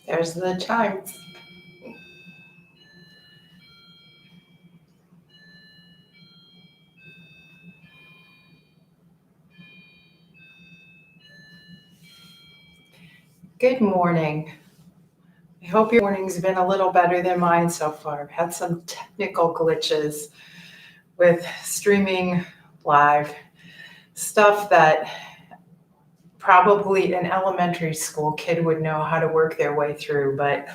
There's the chime. Good morning. I hope your morning's been a little better than mine so far. I've had some technical glitches with streaming live, stuff that probably an elementary school kid would know how to work their way through, but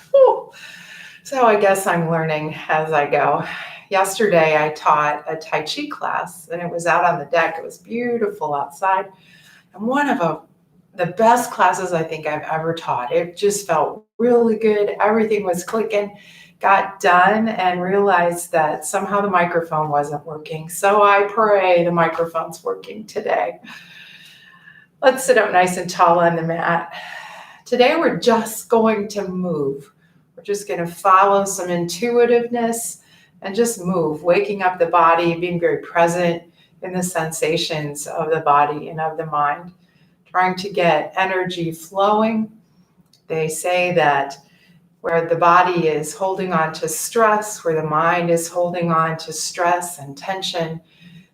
so I guess I'm learning as I go. Yesterday I taught a Tai Chi class and it was out on the deck. It was beautiful outside. And one of the best classes I think I've ever taught. It just felt really good. Everything was clicking. Got done and realized that somehow the microphone wasn't working. So I pray the microphone's working today. Let's sit up nice and tall on the mat. Today we're just going to move. We're just going to follow some intuitiveness and just move, waking up the body, being very present in the sensations of the body and of the mind, trying to get energy flowing. They say that where the body is holding on to stress, where the mind is holding on to stress and tension,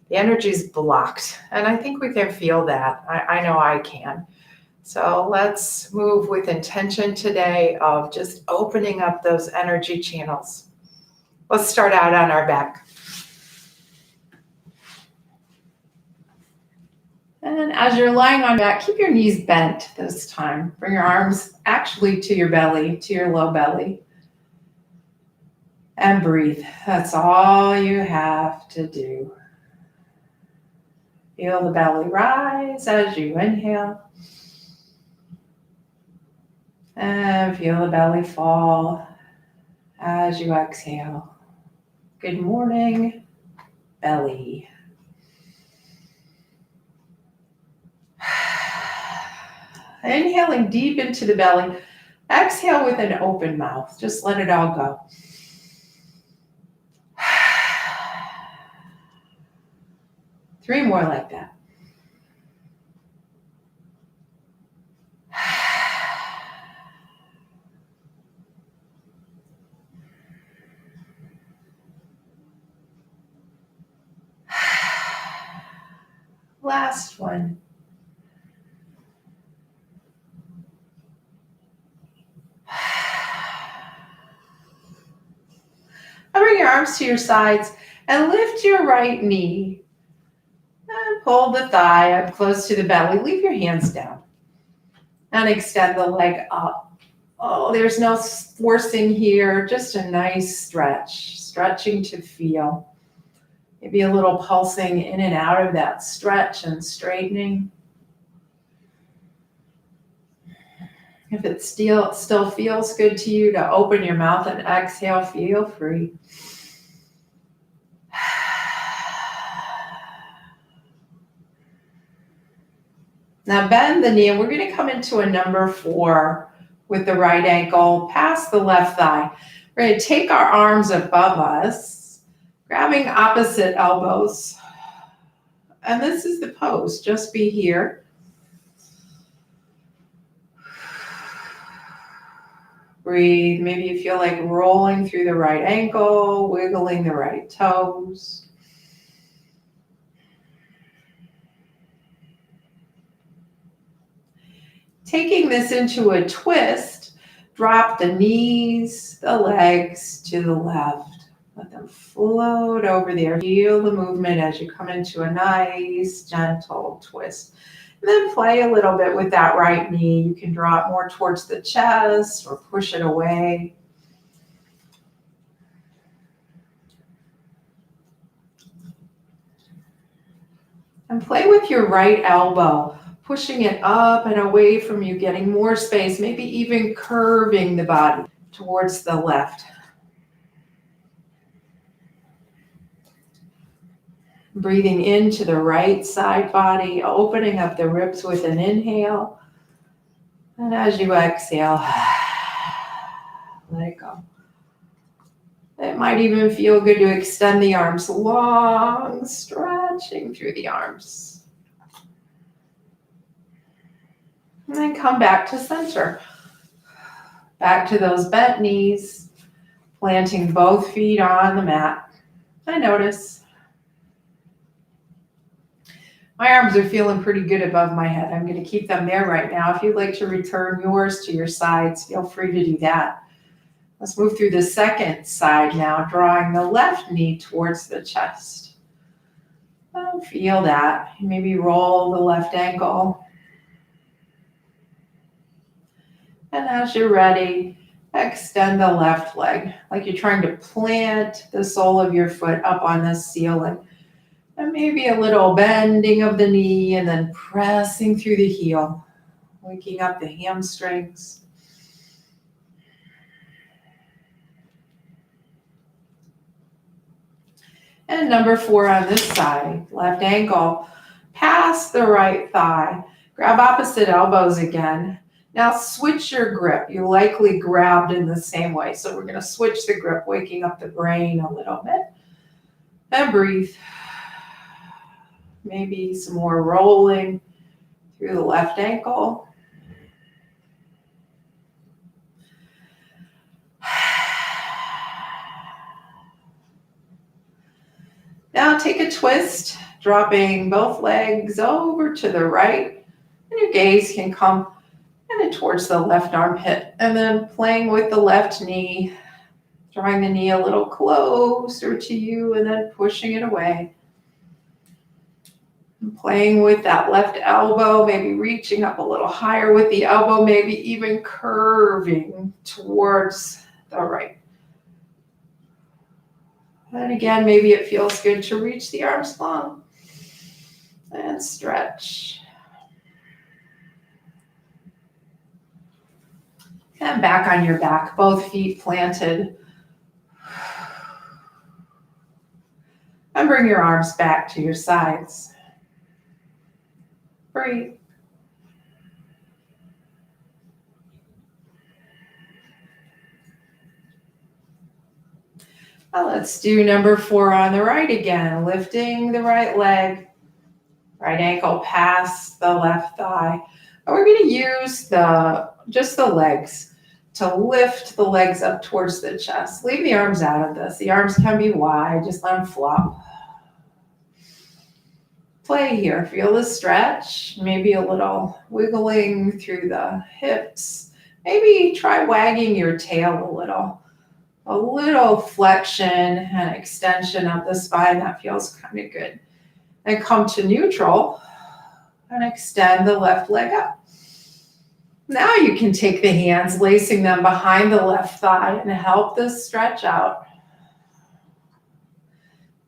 the energy is blocked. And I think we can feel that. I know I can. So let's move with intention today of just opening up those energy channels. Let's start out on our back. And as you're lying on your back, keep your knees bent this time. Bring your arms actually to your belly, to your low belly. And breathe. That's all you have to do. Feel the belly rise as you inhale. And feel the belly fall as you exhale. Good morning, belly. Inhaling deep into the belly. Exhale with an open mouth. Just let it all go. Three more like that. Last one. Now bring your arms to your sides and lift your right knee. And pull the thigh up close to the belly. Leave your hands down. And extend the leg up. Oh, there's no forcing here. Just a nice stretch. Stretching to feel. Maybe a little pulsing in and out of that stretch and straightening. If it still feels good to you to open your mouth and exhale, feel free. Now bend the knee, and we're going to come into a number 4 with the right ankle past the left thigh. We're going to take our arms above us, grabbing opposite elbows. And this is the pose. Just be here. Breathe. Maybe you feel like rolling through the right ankle, wiggling the right toes. Taking this into a twist, drop the knees, the legs to the left. Let them float over there. Feel the movement as you come into a nice, gentle twist. And then play a little bit with that right knee. You can draw it more towards the chest or push it away. And play with your right elbow, pushing it up and away from you, getting more space, maybe even curving the body towards the left. Breathing into the right side body, opening up the ribs with an inhale. And as you exhale, let it go. It might even feel good to extend the arms long, stretching through the arms. And then come back to center. Back to those bent knees, planting both feet on the mat. And notice my arms are feeling pretty good above my head. I'm going to keep them there right now. If you'd like to return yours to your sides, feel free to do that. Let's move through the second side now, drawing the left knee towards the chest. Oh, feel that. Maybe roll the left ankle. And as you're ready, extend the left leg, like you're trying to plant the sole of your foot up on the ceiling. And maybe a little bending of the knee and then pressing through the heel, waking up the hamstrings. And number 4 on this side, left ankle, past the right thigh. Grab opposite elbows again. Now switch your grip. You likely grabbed in the same way. So we're going to switch the grip, waking up the brain a little bit. And breathe. Maybe some more rolling through the left ankle. Now take a twist, dropping both legs over to the right, and your gaze can come kind of towards the left armpit, and then playing with the left knee, drawing the knee a little closer to you, and then pushing it away. And playing with that left elbow, maybe reaching up a little higher with the elbow, maybe even curving towards the right. And again, maybe it feels good to reach the arms long and stretch. And back on your back, both feet planted. And bring your arms back to your sides. Breathe. Now let's do number 4 on the right again, lifting the right leg, right ankle past the left thigh. And we're going to use just the legs to lift the legs up towards the chest. Leave the arms out of this. The arms can be wide, just let them flop. Play here, feel the stretch, maybe a little wiggling through the hips. Maybe try wagging your tail a little flexion and extension of the spine. That feels kind of good. And come to neutral and extend the left leg up. Now you can take the hands, lacing them behind the left thigh, and help this stretch out.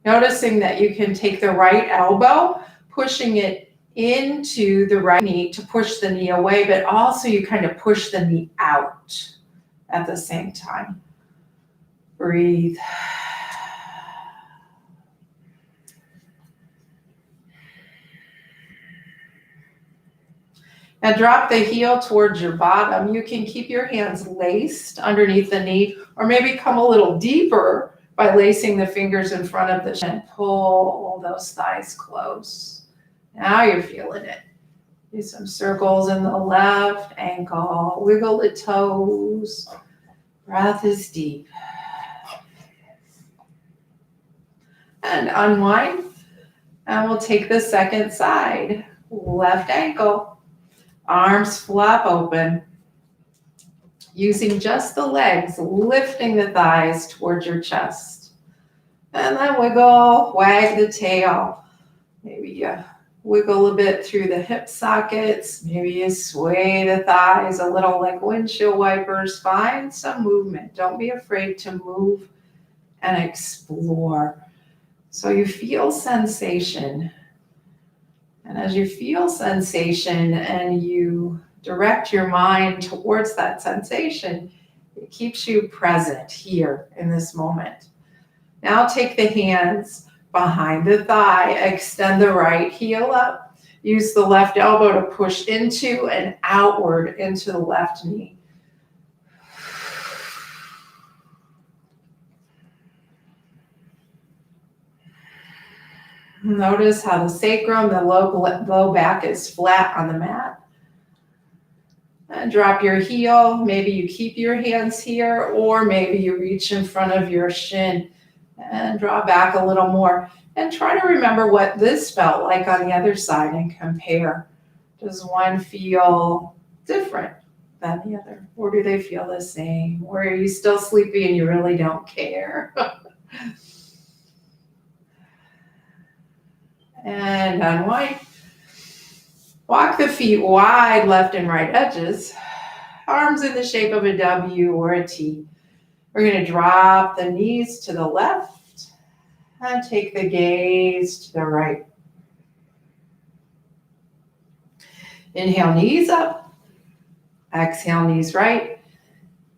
Noticing that you can take the right elbow, pushing it into the right knee to push the knee away, but also you kind of push the knee out at the same time. Breathe. Now drop the heel towards your bottom. You can keep your hands laced underneath the knee, or maybe come a little deeper by lacing the fingers in front of the chin. Pull those thighs close. Now you're feeling it. Do some circles in the left ankle. Wiggle the toes. Breath is deep. And unwind. And we'll take the second side. Left ankle. Arms flap open. Using just the legs, lifting the thighs towards your chest. And then wiggle, wag the tail. Maybe you wiggle a bit through the hip sockets. Maybe you sway the thighs a little like windshield wipers. Find some movement. Don't be afraid to move and explore. So you feel sensation. And as you feel sensation and you direct your mind towards that sensation, it keeps you present here in this moment. Now take the hands behind the thigh, extend the right heel up, use the left elbow to push into and outward into the left knee. Notice how the sacrum, the low back is flat on the mat. And drop your heel. Maybe you keep your hands here, or maybe you reach in front of your shin and draw back a little more. And try to remember what this felt like on the other side and compare. Does one feel different than the other? Or do they feel the same? Or are you still sleepy and you really don't care? And unwind. Walk the feet wide, left and right edges. Arms in the shape of a W or a T. We're going to drop the knees to the left and take the gaze to the right. Inhale, knees up. Exhale, knees right.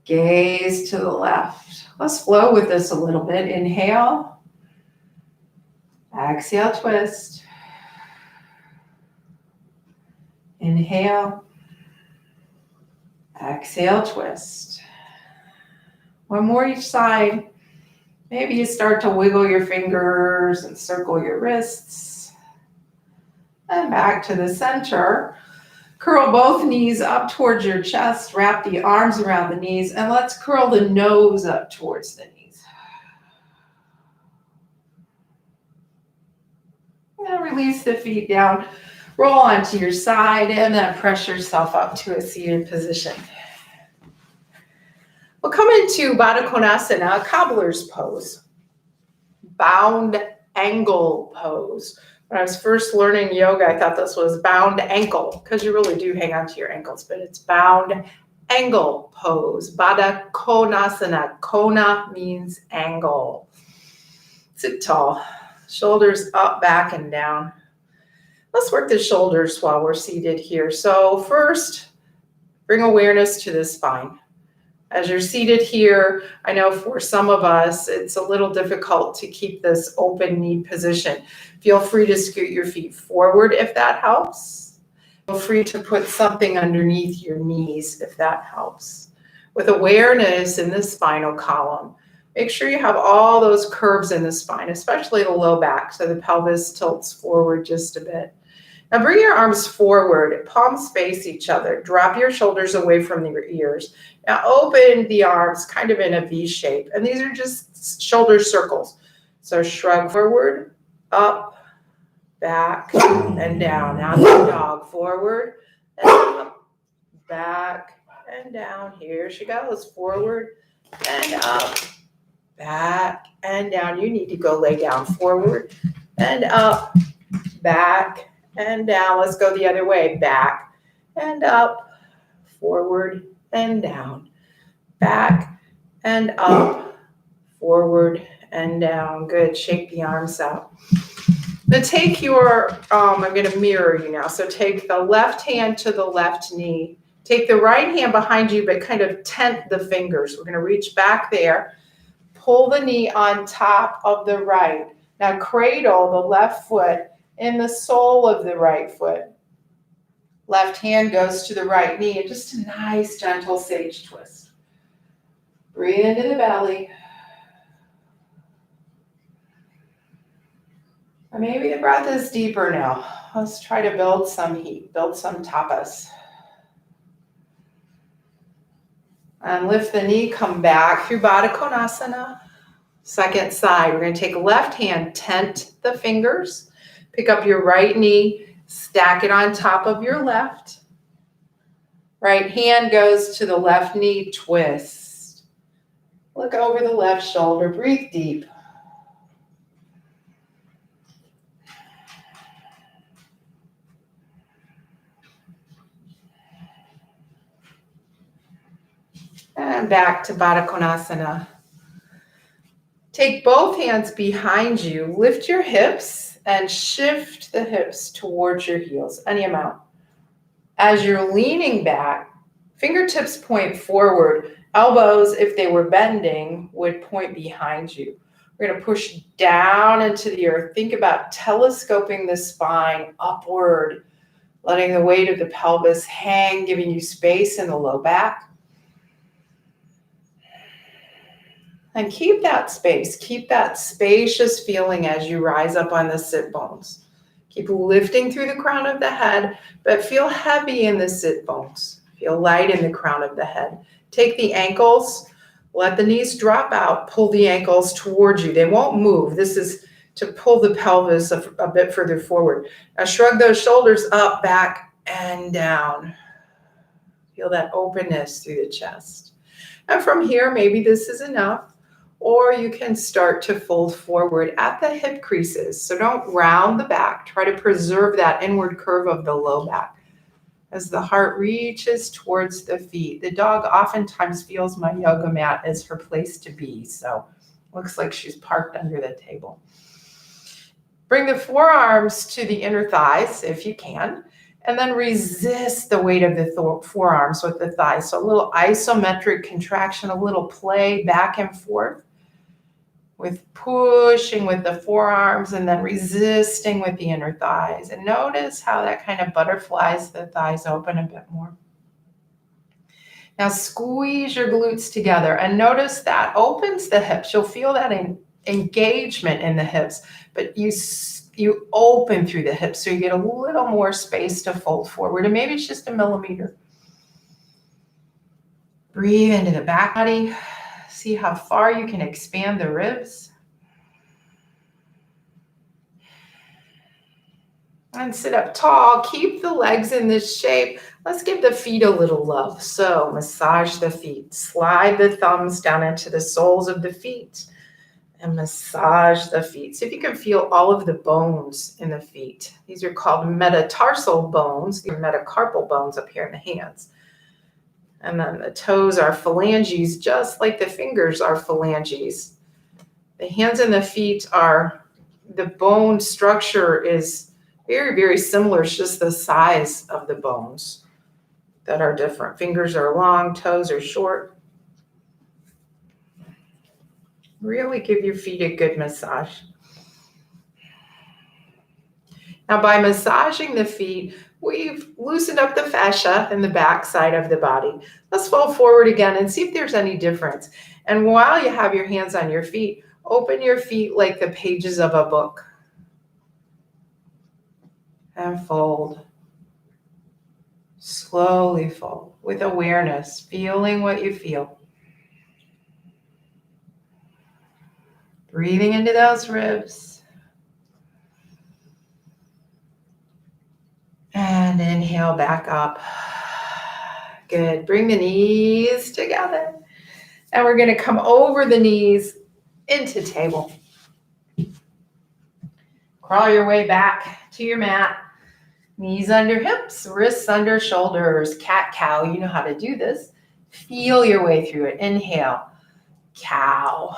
Gaze to the left. Let's flow with this a little bit. Inhale. Exhale, twist. Inhale. Exhale, twist. One more each side. Maybe you start to wiggle your fingers and circle your wrists. And back to the center. Curl both knees up towards your chest. Wrap the arms around the knees. And let's curl the nose up towards the knees. And release the feet down. Roll onto your side and then press yourself up to a seated position. We'll come into Baddha Konasana, a cobbler's pose, bound angle pose. When I was first learning yoga, I thought this was bound ankle because you really do hang on to your ankles, but it's bound angle pose, Baddha Konasana. Kona means angle. Sit tall, shoulders up, back, and down. Let's work the shoulders while we're seated here. So first, bring awareness to the spine. As you're seated here, I know for some of us, it's a little difficult to keep this open knee position. Feel free to scoot your feet forward if that helps. Feel free to put something underneath your knees if that helps. With awareness in the spinal column, make sure you have all those curves in the spine, especially the low back, so the pelvis tilts forward just a bit. Now bring your arms forward, palms face each other. Drop your shoulders away from your ears. Now open the arms kind of in a V shape. And these are just shoulder circles. So shrug forward, up, back, and down. Now the dog, forward, and up, back, and down. Here she goes, forward, and up, back, and down. You need to go lay down, forward, and up, back, and down. Let's go the other way. Back and up, forward and down. Back and up, forward and down. Good. Shake the arms out. Now take your, I'm going to mirror you now. So take the left hand to the left knee. Take the right hand behind you, but kind of tent the fingers. We're going to reach back there. Pull the knee on top of the right. Now cradle the left foot in the sole of the right foot. Left hand goes to the right knee, and just a nice, gentle sage twist. Breathe into the belly. Or maybe the breath is deeper now. Let's try to build some heat, build some tapas. And lift the knee, come back through Baddha Konasana. Second side, we're going to take left hand, tent the fingers. Pick up your right knee, stack it on top of your left. Right hand goes to the left knee, twist. Look over the left shoulder, breathe deep. And back to Baddha Konasana. Take both hands behind you, lift your hips and shift the hips towards your heels, any amount. As you're leaning back, fingertips point forward. Elbows, if they were bending, would point behind you. We're going to push down into the earth. Think about telescoping the spine upward, letting the weight of the pelvis hang, giving you space in the low back. And keep that space, keep that spacious feeling as you rise up on the sit bones. Keep lifting through the crown of the head, but feel heavy in the sit bones. Feel light in the crown of the head. Take the ankles, let the knees drop out, pull the ankles towards you. They won't move. This is to pull the pelvis a bit further forward. Now shrug those shoulders up, back, and down. Feel that openness through the chest. And from here, maybe this is enough, or you can start to fold forward at the hip creases. So don't round the back. Try to preserve that inward curve of the low back as the heart reaches towards the feet. The dog oftentimes feels my yoga mat as her place to be. So looks like she's parked under the table. Bring the forearms to the inner thighs if you can, and then resist the weight of the forearms with the thighs. So a little isometric contraction, a little play back and forth with pushing with the forearms and then resisting with the inner thighs. And notice how that kind of butterflies the thighs open a bit more. Now squeeze your glutes together and notice that opens the hips. You'll feel that engagement in the hips, but you open through the hips so you get a little more space to fold forward, and maybe it's just a millimeter. Breathe into the back body. See how far you can expand the ribs. And sit up tall. Keep the legs in this shape. Let's give the feet a little love. So massage the feet. Slide the thumbs down into the soles of the feet and massage the feet. See if you can feel all of the bones in the feet. These are called metatarsal bones. These are metacarpal bones up here in the hands. And then the toes are phalanges, just like the fingers are phalanges. The hands and the feet are, the bone structure is very, very similar. It's just the size of the bones that are different. Fingers are long, toes are short. Really give your feet a good massage. Now by massaging the feet, we've loosened up the fascia in the back side of the body. Let's fold forward again and see if there's any difference. And while you have your hands on your feet, open your feet like the pages of a book. And fold. Slowly fold with awareness, feeling what you feel. Breathing into those ribs. And inhale back up. Good. Bring the knees together. And we're going to come over the knees into table. Crawl your way back to your mat. Knees under hips, wrists under shoulders. Cat-cow. You know how to do this. Feel your way through it. Inhale. Cow.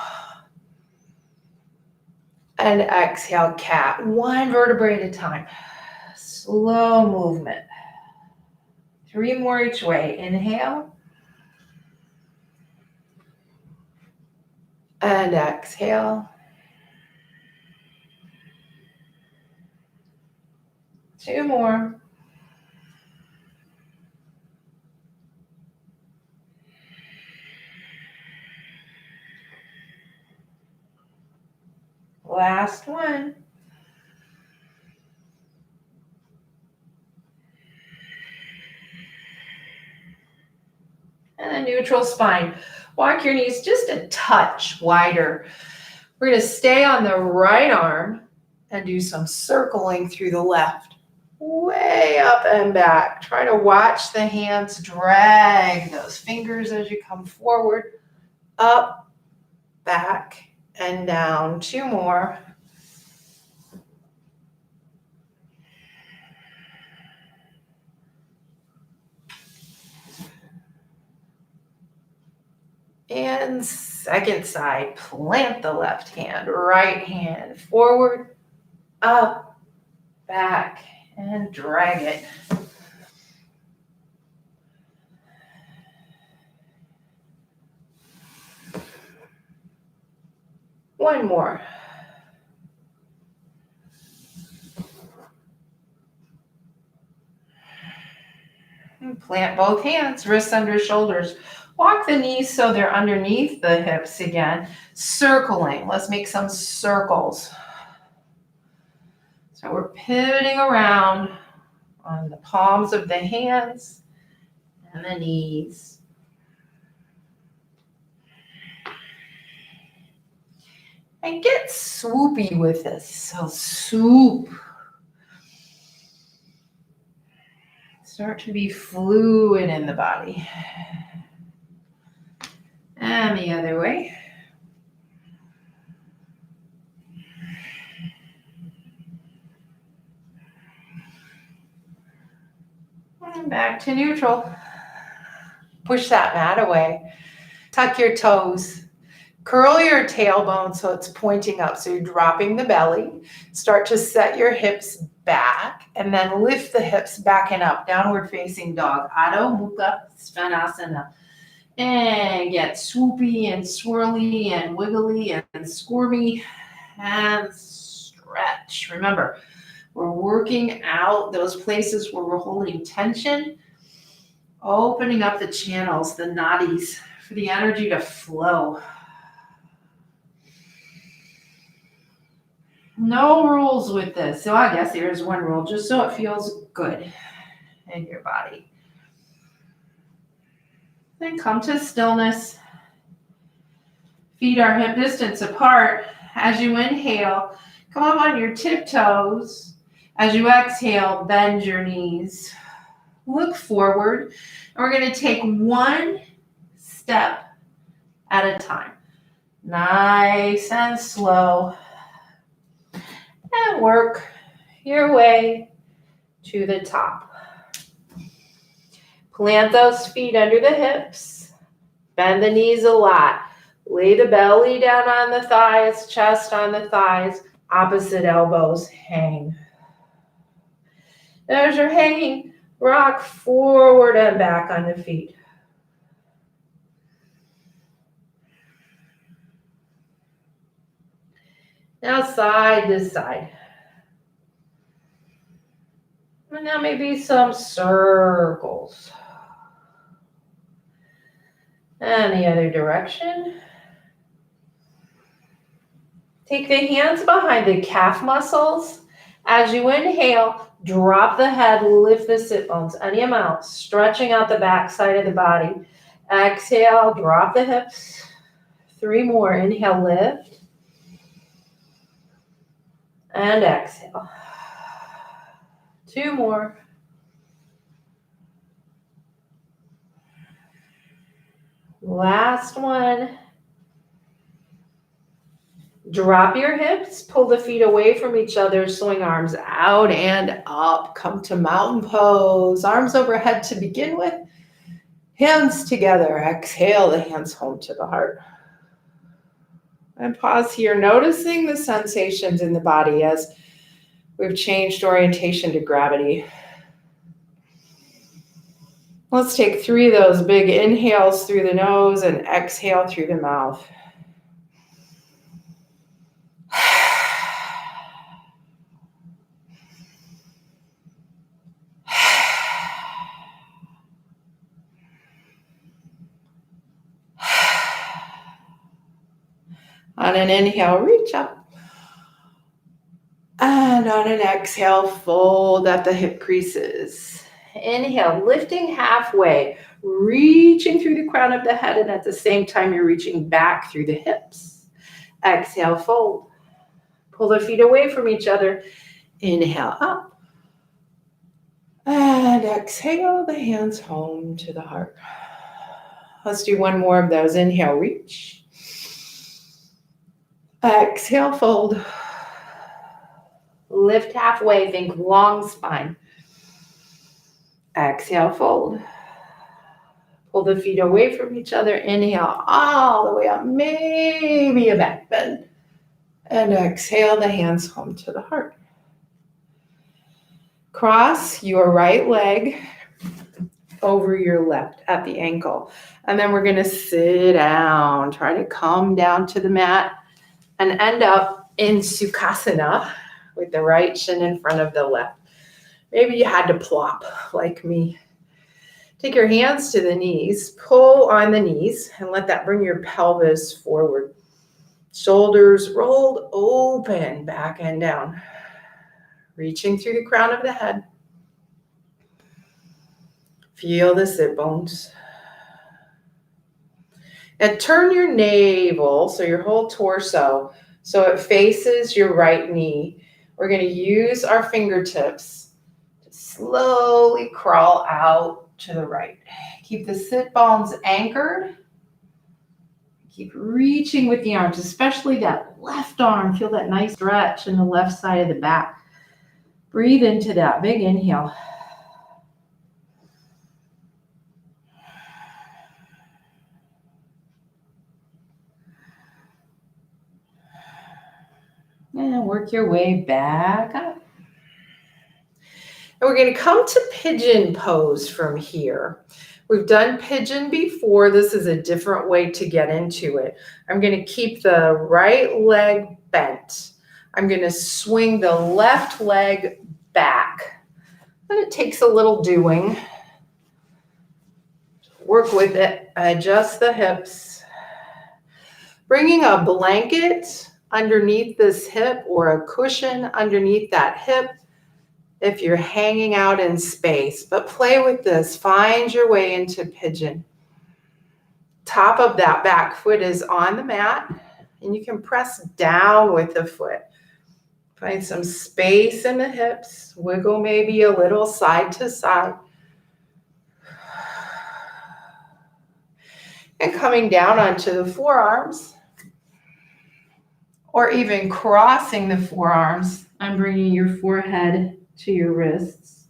And exhale, cat. One vertebrae at a time. Slow movement. 3 more each way. Inhale. And exhale. 2 more. Last one. And a neutral spine. Walk your knees just a touch wider. We're going to stay on the right arm and do some circling through the left. Way up and back. Try to watch the hands drag those fingers as you come forward. Up, back, and down. 2 more. And second side, plant the left hand, right hand forward, up, back, and drag it. One more. And plant both hands, wrists under shoulders. Walk the knees so they're underneath the hips again. Circling. Let's make some circles. So we're pivoting around on the palms of the hands the knees. And get swoopy with this. So swoop. Start to be fluid in the body. And the other way. And back to neutral. Push that mat away. Tuck your toes. Curl your tailbone so it's pointing up. So you're dropping the belly. Start to set your hips back and then lift the hips back and up. Downward facing dog. Adho Mukha Svanasana. And get swoopy and swirly and wiggly and squirmy and stretch. Remember, we're working out those places where we're holding tension, opening up the channels, the nadis, for the energy to flow. No rules with this. So I guess there's one rule, just so it feels good in your body. Then come to stillness. Feet are hip distance apart. As you inhale, come up on your tiptoes. As you exhale, bend your knees. Look forward. And we're going to take one step at a time. Nice and slow. And work your way to the top. Plant those feet under the hips. Bend the knees a lot. Lay the belly down on the thighs, chest on the thighs, opposite elbows hang. As you're hanging, rock forward and back on the feet. Now side to side. And now maybe some circles. And the other direction. Take the hands behind the calf muscles. As you inhale, drop the head, lift the sit bones any amount, stretching out the back side of the body. Exhale, drop the hips. 3 more. Inhale, lift. And exhale. 2 more. Last one. Drop your hips, pull the feet away from each other, swing arms out and up. Come to mountain pose. Arms overhead to begin with. Hands together. Exhale the hands home to the heart. And pause here, noticing the sensations in the body as we've changed orientation to gravity. Let's take 3 of those big inhales through the nose and exhale through the mouth. On an inhale, reach up. And on an exhale, fold at the hip creases. Inhale, lifting halfway, reaching through the crown of the head, and at the same time, you're reaching back through the hips. Exhale, fold. Pull the feet away from each other. Inhale, up. And exhale, the hands home to the heart. Let's do 1 more of those. Inhale, reach. Exhale, fold. Lift halfway, think long spine. Exhale, fold. Pull the feet away from each other. Inhale all the way up, maybe a back bend. And exhale, the hands home to the heart. Cross your right leg over your left at the ankle. And then we're going to sit down. Try to come down to the mat and end up in Sukhasana with the right shin in front of the left. Maybe you had to plop like me. Take your hands to the knees, pull on the knees, and let that bring your pelvis forward. Shoulders rolled open, back and down. Reaching through the crown of the head. Feel the sit bones. And turn your navel, so your whole torso, so it faces your right knee. We're going to use our fingertips to slowly crawl out to the right. Keep the sit bones anchored. Keep reaching with the arms, especially that left arm. Feel that nice stretch in the left side of the back. Breathe into that. Big inhale. And work your way back up. And we're going to come to pigeon pose from here. We've done pigeon before. This is a different way to get into it. I'm going to keep the right leg bent. I'm going to swing the left leg back. And it takes a little doing. Work with it. Adjust the hips. Bringing a blanket underneath this hip or a cushion underneath that hip if you're hanging out in space. But play with this. Find your way into pigeon. Top of that back foot is on the mat, and you can press down with the foot. Find some space in the hips. Wiggle maybe a little side to side. And coming down onto the forearms, or even crossing the forearms and bringing your forehead to your wrists.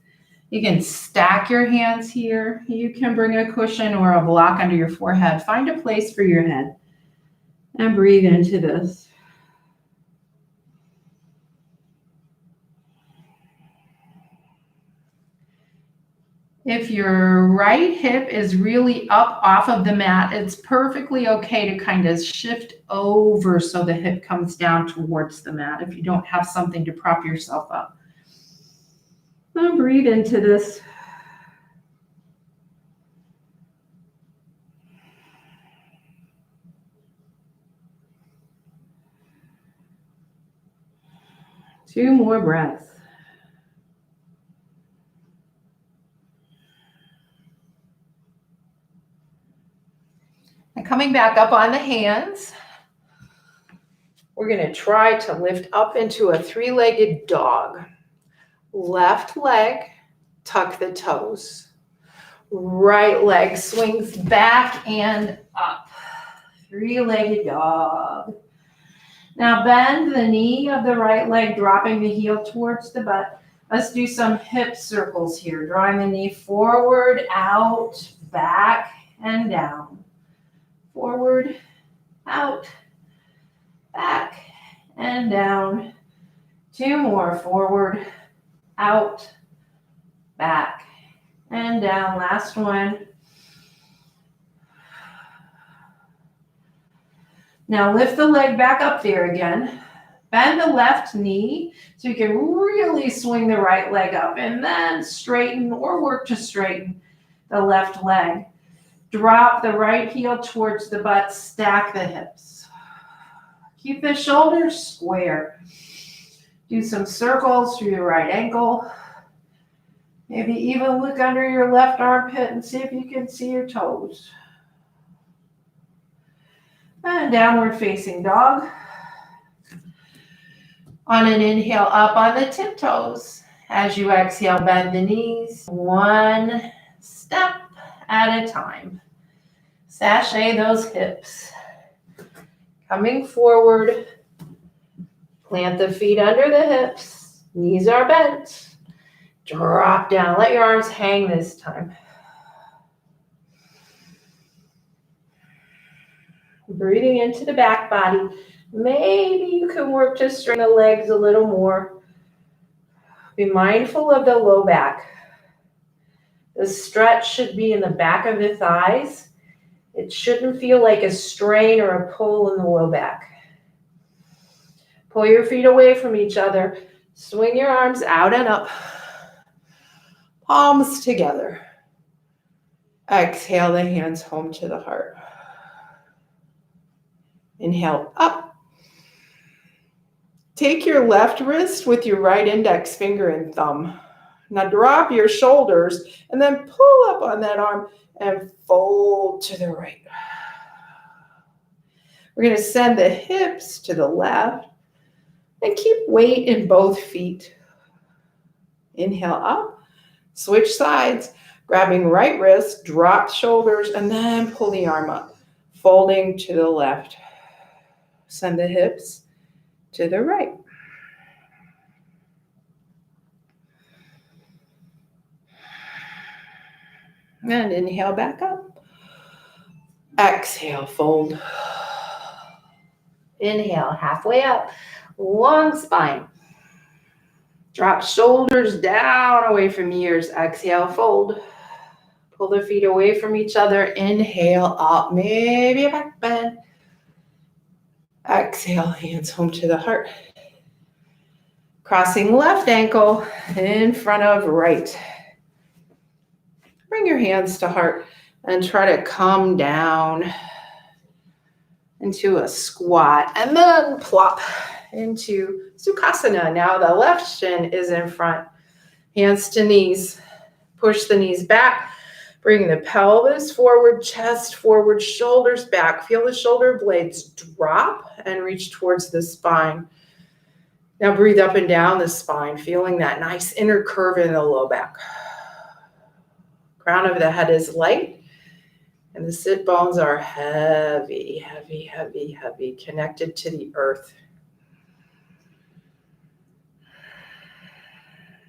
You can stack your hands here. You can bring a cushion or a block under your forehead. Find a place for your head and breathe into this. If your right hip is really up off of the mat, it's perfectly okay to kind of shift over so the hip comes down towards the mat if you don't have something to prop yourself up. Now breathe into this. Two more breaths. And coming back up on the hands, we're going to try to lift up into a three-legged dog. Left leg, tuck the toes. Right leg swings back and up. Three-legged dog. Now bend the knee of the right leg, dropping the heel towards the butt. Let's do some hip circles here. Drawing the knee forward, out, back, and down. Forward, out, back, and down. Two more. Forward, out, back, and down. Last one. Now lift the leg back up there again. Bend the left knee so you can really swing the right leg up, and then straighten or work to straighten the left leg. Drop the right heel towards the butt, stack the hips. Keep the shoulders square. Do some circles through your right ankle. Maybe even look under your left armpit and see if you can see your toes. And downward facing dog. On an inhale, up on the tiptoes. As you exhale, bend the knees. One step at a time. Sashay those hips. Coming forward. Plant the feet under the hips. Knees are bent. Drop down. Let your arms hang this time. Breathing into the back body. Maybe you can work to straighten the legs a little more. Be mindful of the low back. The stretch should be in the back of the thighs. It shouldn't feel like a strain or a pull in the low back. Pull your feet away from each other. Swing your arms out and up. Palms together. Exhale the hands home to the heart. Inhale up. Take your left wrist with your right index finger and thumb. Now drop your shoulders and then pull up on that arm and fold to the right. We're going to send the hips to the left and keep weight in both feet. Inhale up, switch sides, grabbing right wrist, drop shoulders, and then pull the arm up, folding to the left. Send the hips to the right. And inhale back up. Exhale, fold. Inhale, halfway up, long spine. Drop shoulders down away from ears. Exhale, fold. Pull the feet away from each other. Inhale up, maybe a back bend. Exhale, hands home to the heart. Crossing left ankle in front of right. Bring your hands to heart and try to come down into a squat and then plop into Sukhasana. Now the left shin is in front. Hands to knees. Push the knees back. Bring the pelvis forward, chest forward, shoulders back. Feel the shoulder blades drop and reach towards the spine. Now breathe up and down the spine, feeling that nice inner curve in the low back. Crown of the head is light, and the sit bones are heavy, heavy, heavy, heavy, connected to the earth.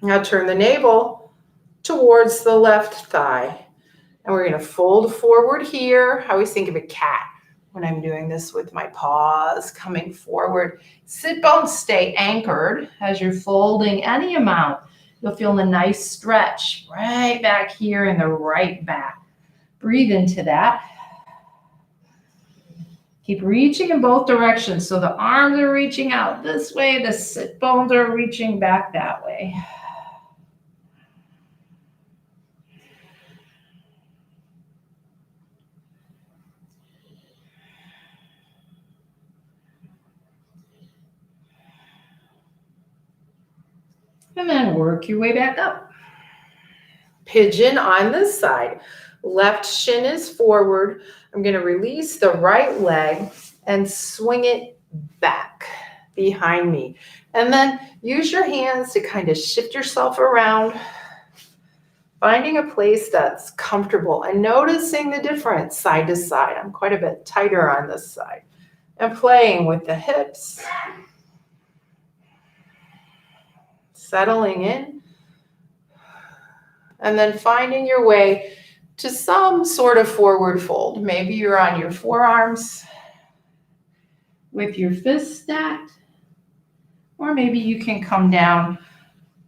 Now turn the navel towards the left thigh. And we're going to fold forward here. I always think of a cat when I'm doing this with my paws coming forward. Sit bones stay anchored as you're folding any amount. You'll feel a nice stretch right back here in the right back. Breathe into that. Keep reaching in both directions. So the arms are reaching out this way. The sit bones are reaching back that way. And then work your way back up. Pigeon on this side. Left shin is forward. I'm going to release the right leg and swing it back behind me. And then use your hands to kind of shift yourself around, finding a place that's comfortable and noticing the difference side to side. I'm quite a bit tighter on this side. And playing with the hips. Settling in, and then finding your way to some sort of forward fold. Maybe you're on your forearms with your fists stacked, or maybe you can come down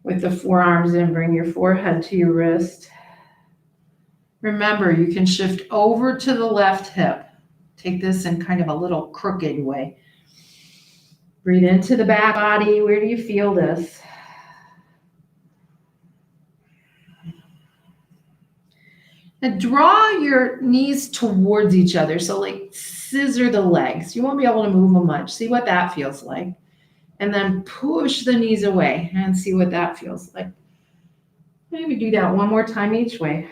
with the forearms and bring your forehead to your wrist. Remember, you can shift over to the left hip. Take this in kind of a little crooked way. Breathe into the back body. Where do you feel this? Now draw your knees towards each other. So like scissor the legs. You won't be able to move them much. See what that feels like. And then push the knees away and see what that feels like. Maybe do that one more time each way.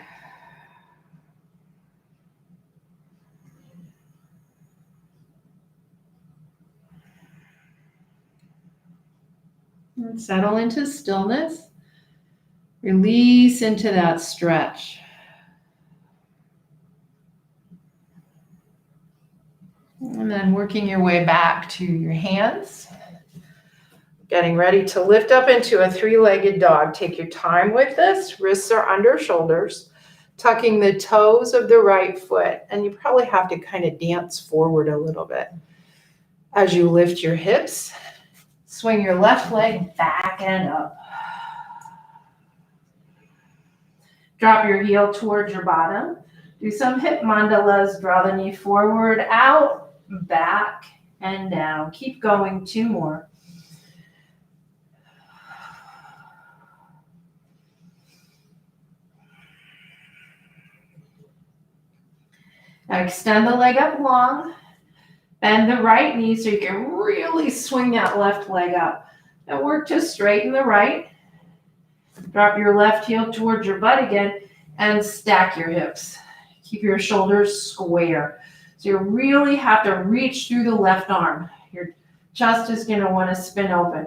And settle into stillness. Release into that stretch. And then working your way back to your hands. Getting ready to lift up into a three-legged dog. Take your time with this. Wrists are under shoulders. Tucking the toes of the right foot. And you probably have to kind of dance forward a little bit. As you lift your hips, swing your left leg back and up. Drop your heel towards your bottom. Do some hip mandalas. Draw the knee forward, out, back, and down. Keep going. 2 more. Now extend the leg up long. Bend the right knee so you can really swing that left leg up. Now work to straighten the right. Drop your left heel towards your butt again and stack your hips. Keep your shoulders square. So you really have to reach through the left arm. Your chest is going to want to spin open.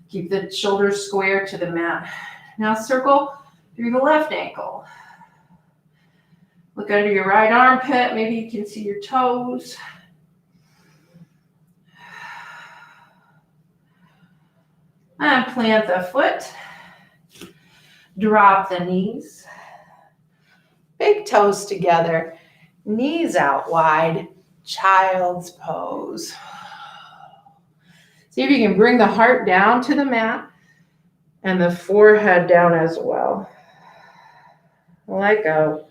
Keep the shoulders square to the mat. Now circle through the left ankle. Look under your right armpit. Maybe you can see your toes. And plant the foot. Drop the knees. Big toes together. Knees out wide. Child's pose. See if you can bring the heart down to the mat and the forehead down as well. Let go.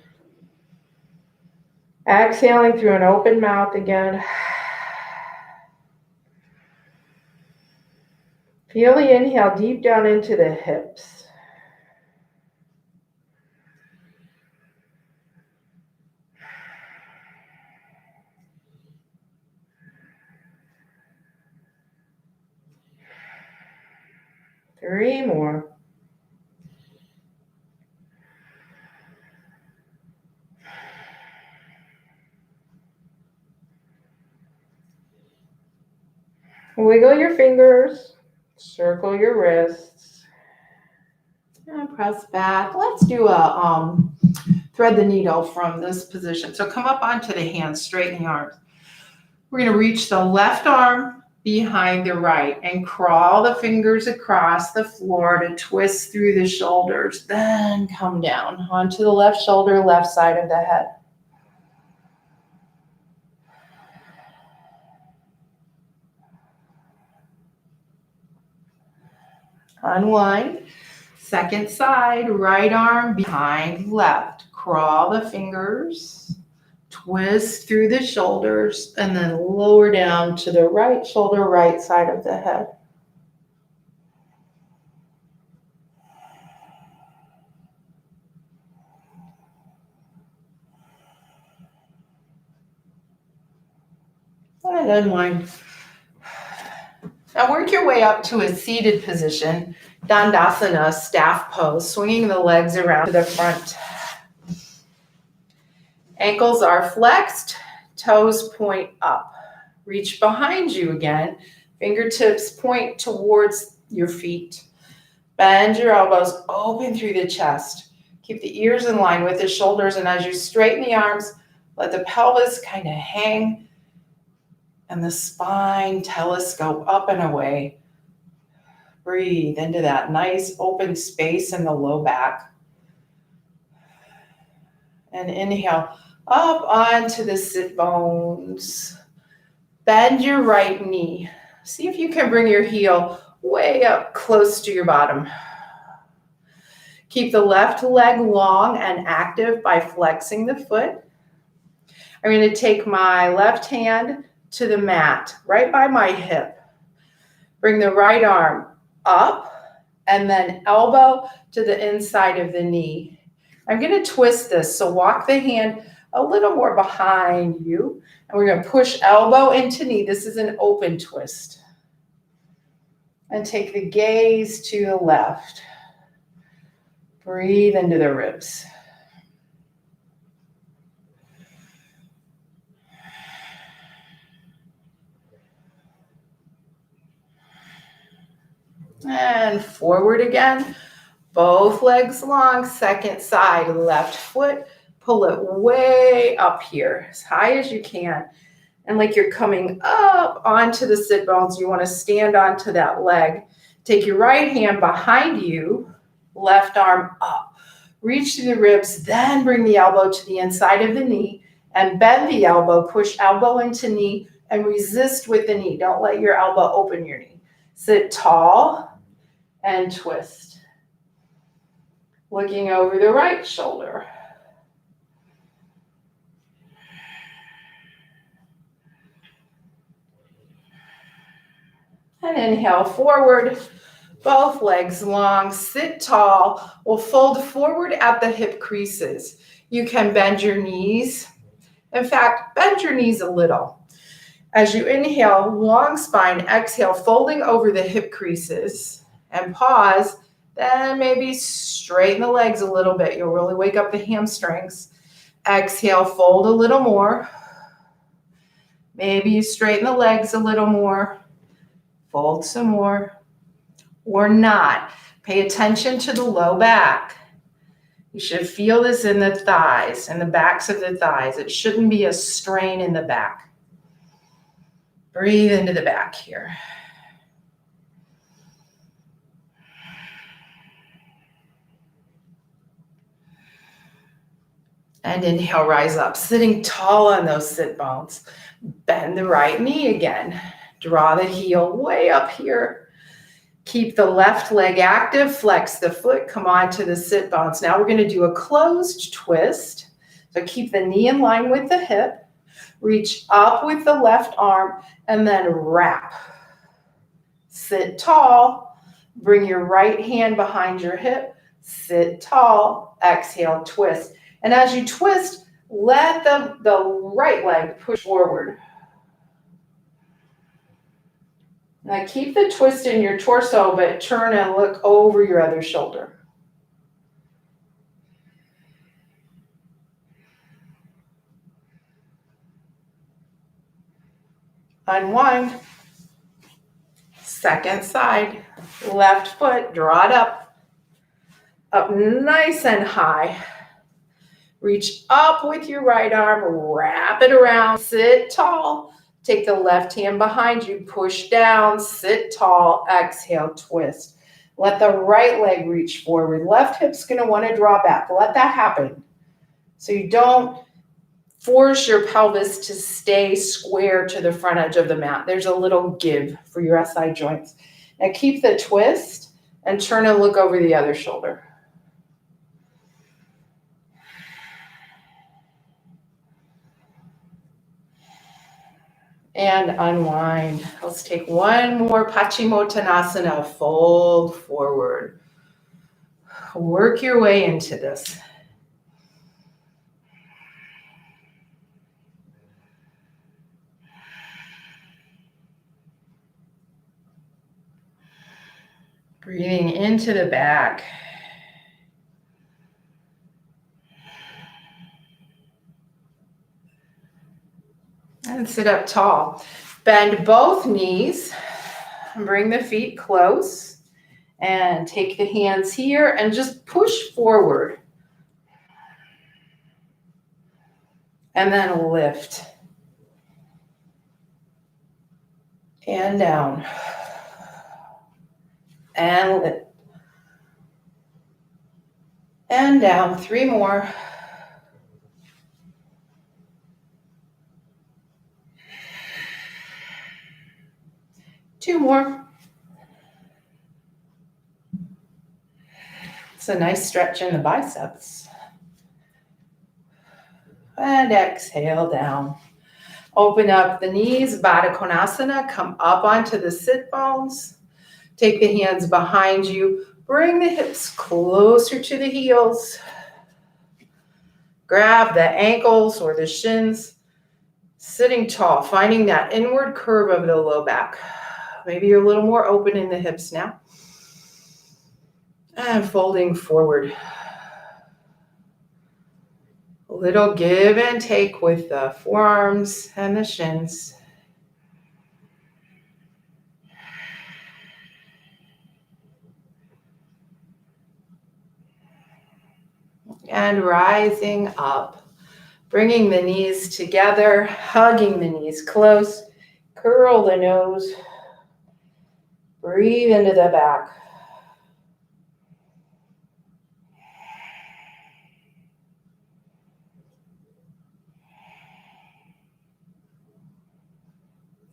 Exhaling through an open mouth again. Feel the inhale deep down into the hips. Three more. Wiggle your fingers, circle your wrists, and press back. Let's do a thread the needle from this position. So come up onto the hands, straighten the arms. We're going to reach the left arm behind the right and crawl the fingers across the floor to twist through the shoulders. Then come down onto the left shoulder, left side of the head. Unwind. Second side, right arm behind left. Crawl the fingers, twist through the shoulders, and then lower down to the right shoulder, right side of the head. And unwind. Now work your way up to a seated position, Dandasana, staff pose, swinging the legs around to the front. Ankles are flexed, toes point up. Reach behind you again, fingertips point towards your feet. Bend your elbows, open through the chest. Keep the ears in line with the shoulders, and as you straighten the arms, let the pelvis kind of hang and the spine telescope up and away. Breathe into that nice open space in the low back. And inhale up onto the sit bones. Bend your right knee. See if you can bring your heel way up close to your bottom. Keep the left leg long and active by flexing the foot. I'm going to take my left hand to the mat, right by my hip. Bring the right arm up and then elbow to the inside of the knee. I'm going to twist this, so walk the hand a little more behind you, and we're going to push elbow into knee. This is an open twist. And take the gaze to the left. Breathe into the ribs. And forward again. Both legs long, second side, left foot. Pull it way up here, as high as you can. And like you're coming up onto the sit bones, you want to stand onto that leg. Take your right hand behind you, left arm up. Reach through the ribs, then bring the elbow to the inside of the knee and bend the elbow, push elbow into knee and resist with the knee. Don't let your elbow open your knee. Sit tall and twist. Looking over the right shoulder. And inhale forward, both legs long, sit tall. We'll fold forward at the hip creases. You can bend your knees. In fact, bend your knees a little. As you inhale, long spine, exhale, folding over the hip creases. And pause Then maybe straighten the legs a little bit. You'll really wake up the hamstrings. Exhale, fold a little more. Maybe you straighten the legs a little more. Fold some more. Or not. Pay attention to the low back. You should feel this in the thighs, in the backs of the thighs. It shouldn't be a strain in the back. Breathe into the back here. And inhale, rise up, sitting tall on those sit bones. Bend the right knee again. Draw the heel way up here. Keep the left leg active, flex the foot, come on to the sit bones. Now we're gonna do a closed twist. So keep the knee in line with the hip, reach up with the left arm, and then wrap. Sit tall, bring your right hand behind your hip, sit tall, exhale, twist. And as you twist, let the right leg push forward. Now keep the twist in your torso, but turn and look over your other shoulder. Unwind. Second side, left foot, draw it up. Up nice and high. Reach up with your right arm, wrap it around, sit tall. Take the left hand behind you, push down, sit tall, exhale, twist. Let the right leg reach forward. Left hip's gonna wanna draw back. Let that happen. So you don't force your pelvis to stay square to the front edge of the mat. There's a little give for your SI joints. Now keep the twist and turn and look over the other shoulder. And unwind. Let's take one more Paschimottanasana, fold forward. Work your way into this. Breathing into the back. And sit up tall. Bend both knees. Bring the feet close. And take the hands here and just push forward. And then lift. And down. And lift. And down. 3 more. Two more. It's a nice stretch in the biceps. And exhale down. Open up the knees, Baddha Konasana. Come up onto the sit bones. Take the hands behind you. Bring the hips closer to the heels. Grab the ankles or the shins. Sitting tall, finding that inward curve of the low back. Maybe you're a little more open in the hips now. And folding forward. A little give and take with the forearms and the shins. And rising up. Bringing the knees together, hugging the knees close. Curl the nose. Breathe into the back.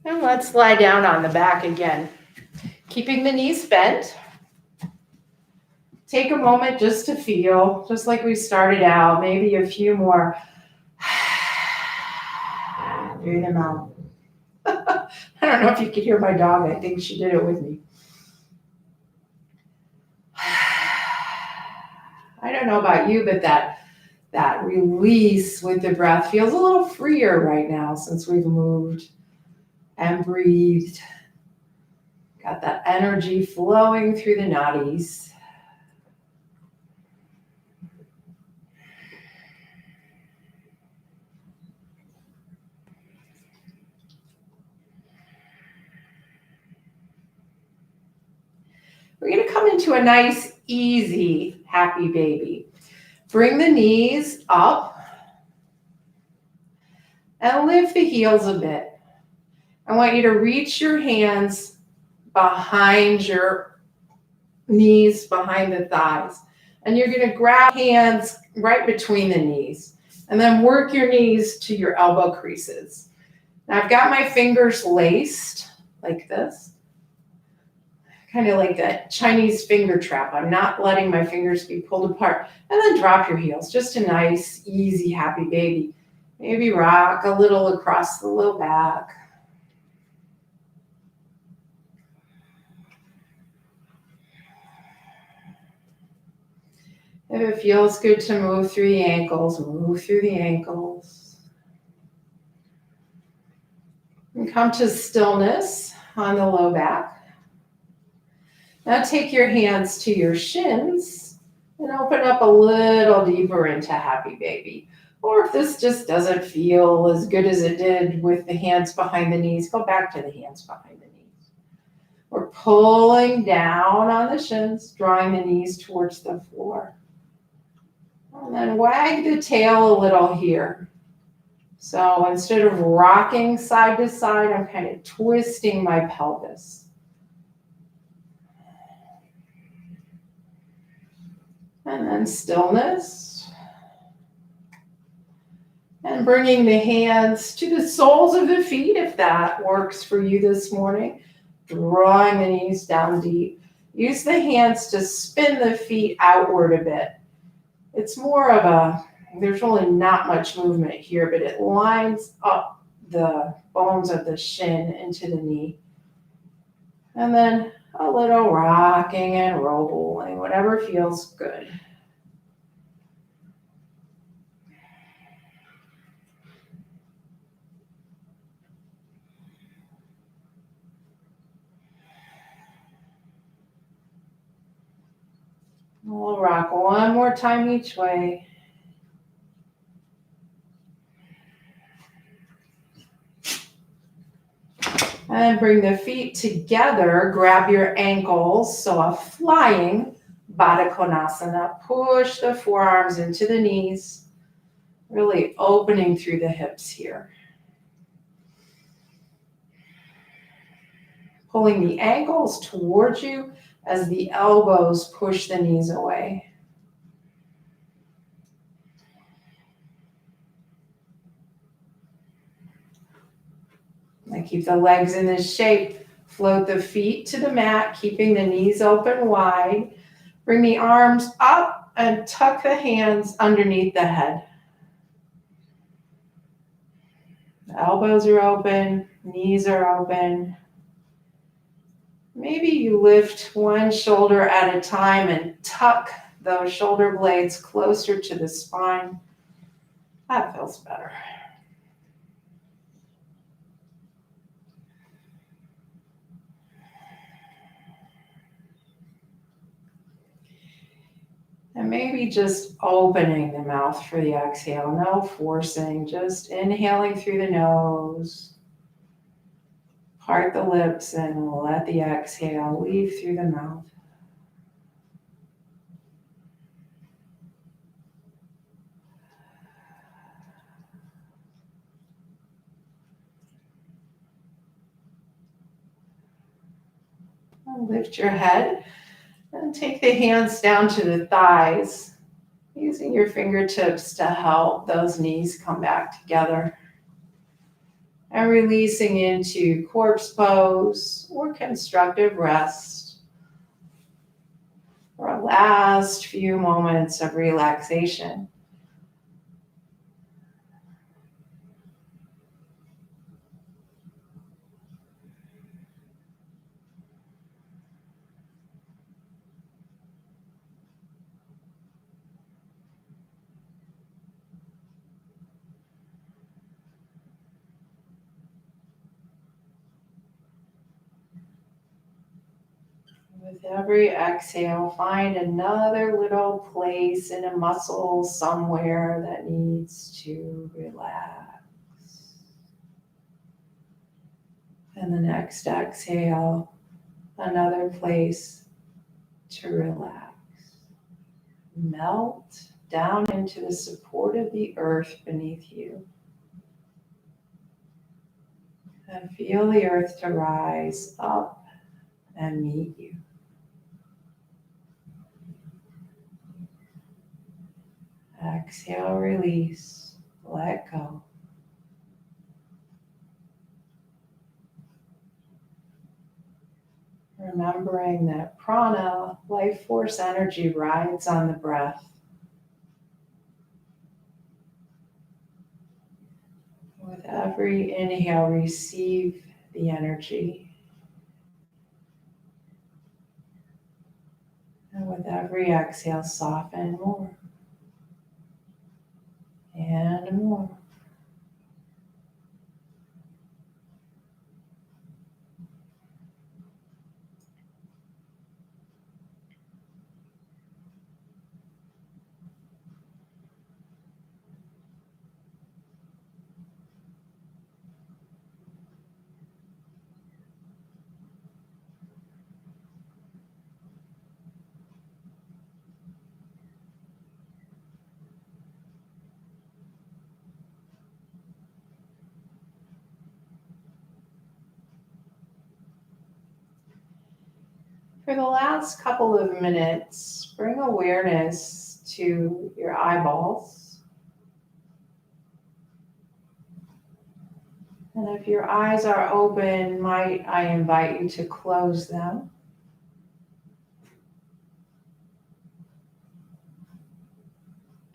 And let's lie down on the back again. Keeping the knees bent. Take a moment just to feel, just like we started out, maybe a few more through the mouth. I don't know if you could hear my dog. I think she did it with me. I don't know about you, but that release with the breath feels a little freer right now since we've moved and breathed. Got that energy flowing through the nadis. come into a nice, easy, happy baby. Bring the knees up and lift the heels a bit. I want you to reach your hands behind your knees, behind the thighs. And you're going to grab hands right between the knees. And then work your knees to your elbow creases. Now I've got my fingers laced like this. Kind of like that Chinese finger trap. I'm not letting my fingers be pulled apart. And then drop your heels. Just a nice, easy, happy baby. Maybe rock a little across the low back. If it feels good to move through the ankles, move through the ankles. And come to stillness on the low back. Now take your hands to your shins and open up a little deeper into happy baby. Or if this just doesn't feel as good as it did with the hands behind the knees, go back to the hands behind the knees. We're pulling down on the shins, drawing the knees towards the floor. And then wag the tail a little here. So instead of rocking side to side, I'm kind of twisting my pelvis. And then stillness. And bringing the hands to the soles of the feet, if that works for you this morning. Drawing the knees down deep. Use the hands to spin the feet outward a bit. It's more of a, there's really not much movement here, but it lines up the bones of the shin into the knee. And then a little rocking and rolling, whatever feels good. We'll rock one more time each way. And bring the feet together, grab your ankles, so a flying Baddha Konasana. Push the forearms into the knees, really opening through the hips here. Pulling the ankles towards you as the elbows push the knees away. And keep the legs in this shape. Float the feet to the mat, keeping the knees open wide. Bring the arms up and tuck the hands underneath the head. The elbows are open, knees are open. Maybe you lift one shoulder at a time and tuck those shoulder blades closer to the spine. That feels better. And maybe just opening the mouth for the exhale, no forcing, just inhaling through the nose. Part the lips and let the exhale leave through the mouth. And lift your head and take the hands down to the thighs, using your fingertips to help those knees come back together. And releasing into corpse pose or constructive rest for a last few moments of relaxation. With every exhale, find another little place in a muscle somewhere that needs to relax. And the next exhale, another place to relax. Melt down into the support of the earth beneath you. And feel the earth to rise up and meet you. Exhale, release, let go. Remembering that prana, life force energy, rides on the breath. With every inhale, receive the energy. And with every exhale, soften more and more. For the last couple of minutes, bring awareness to your eyeballs. And if your eyes are open, might I invite you to close them.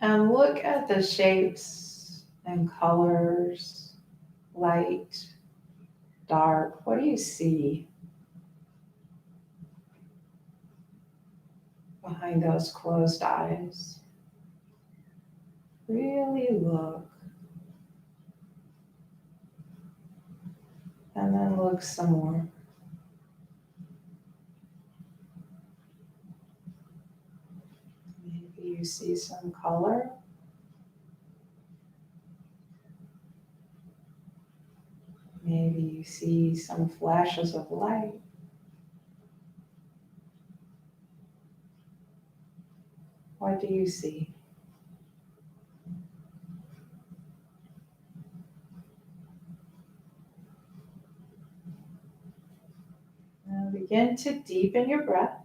And look at the shapes and colors, light, dark. What do you see behind those closed eyes? Really look. And then look some more. Maybe you see some color. Maybe you see some flashes of light. What do you see? Now begin to deepen your breath.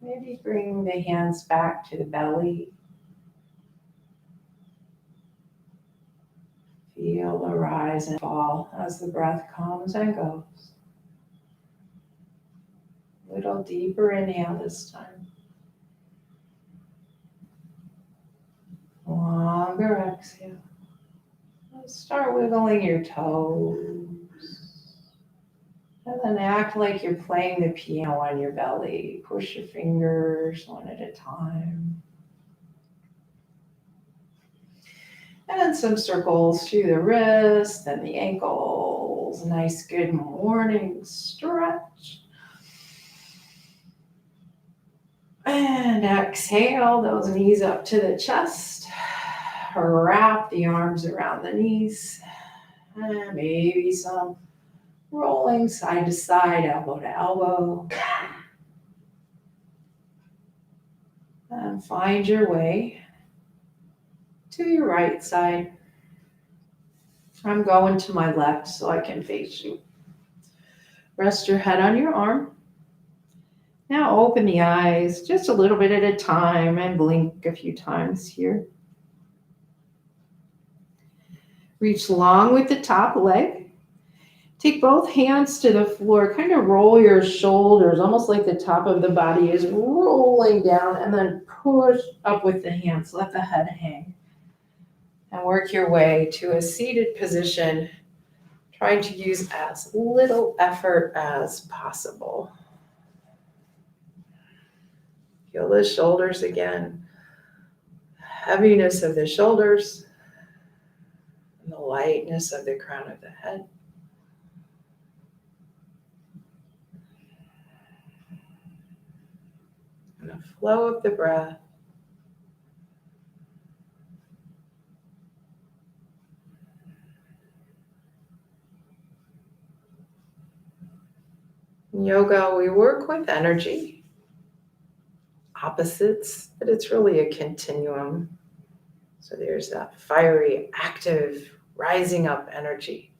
Maybe bring the hands back to the belly. Feel the rise and fall as the breath comes and goes. A little deeper inhale this time. Longer exhale. Start wiggling your toes. And then act like you're playing the piano on your belly. Push your fingers one at a time. And then some circles through the wrists and the ankles. Nice good morning stretch. And exhale those knees up to the chest. Wrap the arms around the knees. And maybe some rolling side to side, elbow to elbow. And find your way to your right side. I'm going to my left so I can face you. Rest your head on your arm. Now open the eyes just a little bit at a time and blink a few times here. Reach long with the top leg. Take both hands to the floor. Kind of roll your shoulders, almost like the top of the body is rolling down, and then push up with the hands. Let the head hang. And work your way to a seated position, trying to use as little effort as possible. Feel the shoulders again. Heaviness of the shoulders and the lightness of the crown of the head. And the flow of the breath. In yoga, we work with energy. opposites, but it's really a continuum. So there's that fiery, active, rising up energy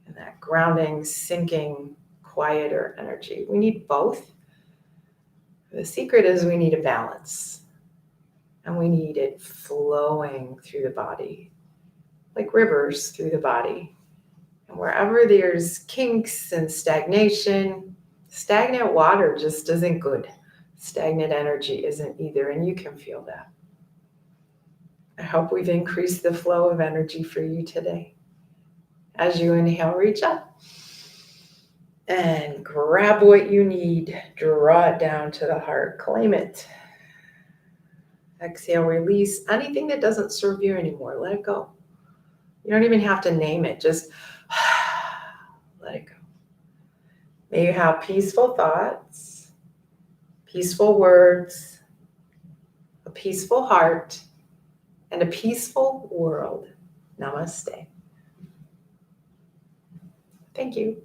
and that grounding, sinking, quieter energy. We need both. The secret is we need a balance, and we need it flowing through the body, like rivers through the body. And wherever there's kinks and stagnation, stagnant water just isn't good. Stagnant energy isn't either, and you can feel that. I hope we've increased the flow of energy for you today. As you inhale, reach up and grab what you need. Draw it down to the heart. Claim it. Exhale, release anything that doesn't serve you anymore. Let it go. You don't even have to name it. Just let it go. May you have peaceful thoughts, peaceful words, a peaceful heart, and a peaceful world. Namaste. Thank you.